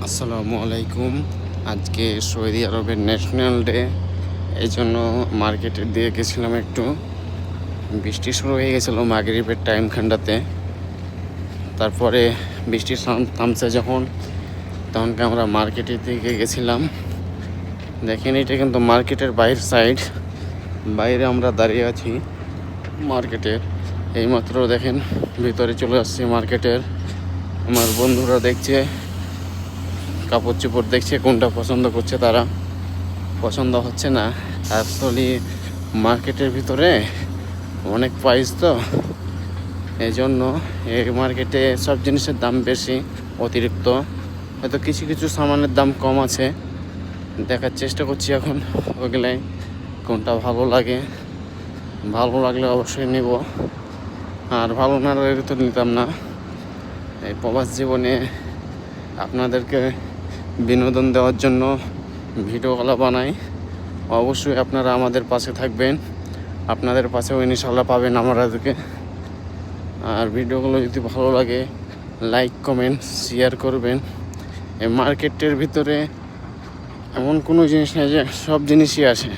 আসসালামু আলাইকুম। আজকে সৌদি আরবের ন্যাশনাল ডে, এই জন্য মার্কেটের দিয়ে গেছিলাম। একটু বৃষ্টি শুরু হয়ে গেছিলো মাগরিবের টাইমখানটাতে। তারপরে বৃষ্টি থামছে যখন, তখনকে আমরা মার্কেটের দিকে গেছিলাম। দেখেন, এটা কিন্তু মার্কেটের বাইরের সাইড। বাইরে আমরা দাঁড়িয়ে আছি মার্কেটের। এইমাত্র দেখেন ভিতরে চলে আসছি মার্কেটের। আমার বন্ধুরা দেখছে, কাপড় চোপড় দেখছে, কোনটা পছন্দ করছে। তারা পছন্দ হচ্ছে না। অ্যাকচুয়ালি মার্কেটের ভিতরে অনেক প্রাইস, তো এই জন্য এই মার্কেটে সব জিনিসের দাম বেশি, অতিরিক্ত। হয়তো কিছু কিছু সামানের দাম কম আছে। দেখার চেষ্টা করছি এখন ওগুলাই, কোনটা ভালো লাগে। ভালো লাগলে অবশ্যই নেব, আর ভালো না লাগলে তো নিতাম না। এই প্রবাস জীবনে আপনাদেরকে বিনোদন দেওয়ার জন্য ভিডিওগুলো বানাই। অবশ্যই আপনারা আমাদের পাশে থাকবেন, আপনাদের পাশেও ইনশাআল্লাহ পাবেন আমাদেরকে। আর ভিডিওগুলো যদি ভালো লাগে লাইক কমেন্ট শেয়ার করবেন। এই মার্কেটের ভিতরে এমন কোনো জিনিস নেই যে সব জিনিসই আসে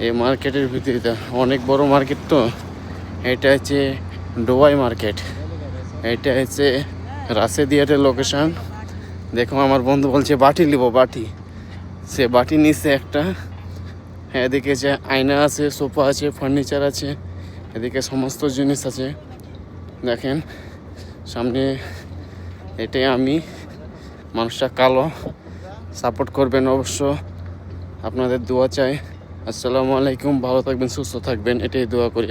এই মার্কেটের ভিতরে। অনেক বড় মার্কেট তো। এটা হচ্ছে ডুবাই মার্কেট, এটা হচ্ছে রাশেদিয়াটের লোকেশান। দেখো, আমার বন্ধু বলছে বাটি নিব, বাটি। সে বাটি নিচ্ছে একটা। এদিকে যে আয়না আছে, সোফা আছে, ফার্নিচার আছে, এদিকে সমস্ত জিনিস আছে। দেখেন সামনে, এটাই আমি। মানুষটা কালো। সাপোর্ট করবেন অবশ্য, আপনাদের দোয়া চাই। আসসালামু আলাইকুম। ভালো থাকবেন, সুস্থ থাকবেন, এটাই দোয়া করি।